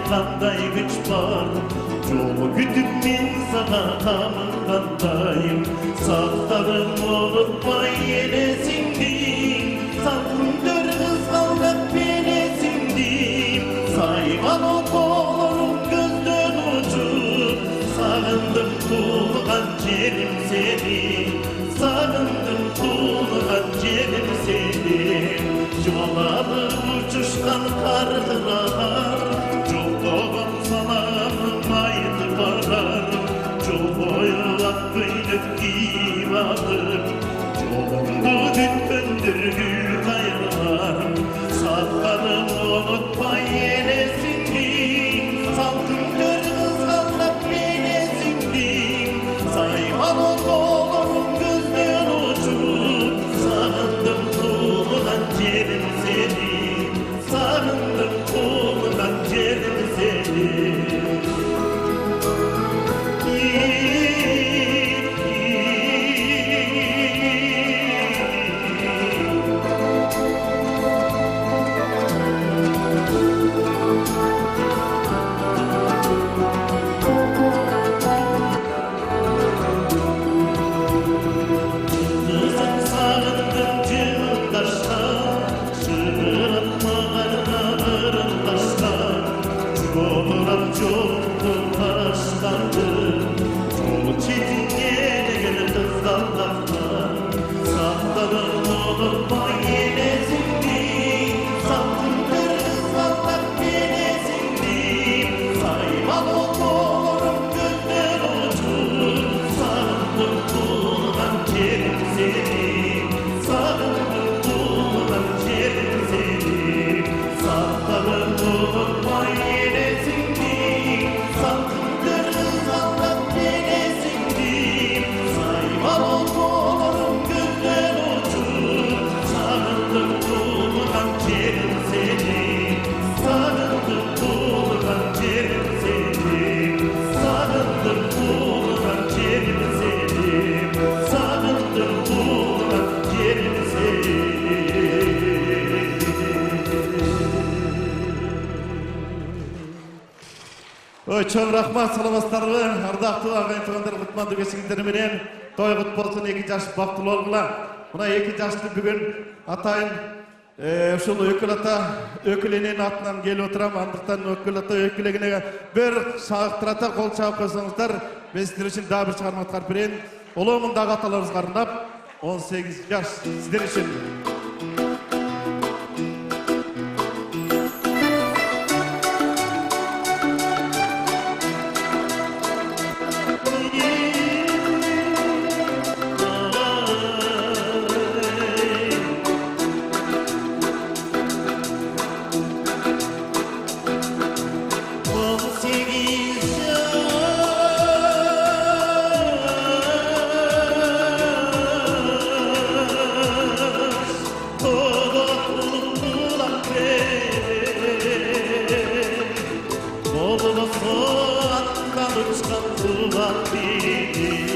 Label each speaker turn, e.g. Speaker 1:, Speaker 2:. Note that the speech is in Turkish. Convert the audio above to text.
Speaker 1: qanday güç var. Yolu gütüp men sana tamamgandayım. Saftarım unutmay elesindim. Sakındır kızgaldap belesindim. Sayman o kolum gözden uçup. Sağındım tuğulgan jerim seni. Sağındım tuğulgan jerim seni. Yolalı uçuşkan kargılar. Joldoğum salamım aydı barar. Jol boylap kıyılıp kiyip alır. Jolumdu dütkündür gül kayırlar. Saflarım unutmay elesindim. Salkındır kızgaldap belesindim. Sayman o kolum gözden uçup. Sağındım tuğulgan jerim seni. Sağındım tuğulgan jerim seni. Kızım sağındım cımdaşta. Şığıratma arılarım taşta. Çoğuram çoğundu taşlandı. Çoğu çetin kızgaldakta. Saflarım unutmay elesindim. Sakındır kızgaldap belesindim. Sayman o kolum gözden uçup. Sağındım tuğulgan jerim seni. Sağındım tuğulgan jerim seni. Saflarım unutmay elesindim. Sakındır kızgaldap belesindim. Sayman o kolum gözden uçup. Sağındım tuğulgan jerim seni. Sağındım tuğulgan jerim seni. Sağındım tuğulgan jerim seni. Sağındım tuğulgan jerim seni. Çok rahmat, salamatlarımı, ardaqtı ağayın tuğanдар kutmandı geçirdikleri menen toy kut bolsun 2 jaş baktılı olgular. Muna 2 jaşlı bugün atayın uşul ökül ata ökülenин atынан gelip oturam. Andықтан ökül ata ökülegine bir şağıktırata kol çağып koysanızlar. Ben sizler için daha bir çıkarma atkar bereyim. Olumundagı atalarınızga arnap 18 jaş sizler için. Olmasa attan uçkan tuğan biri.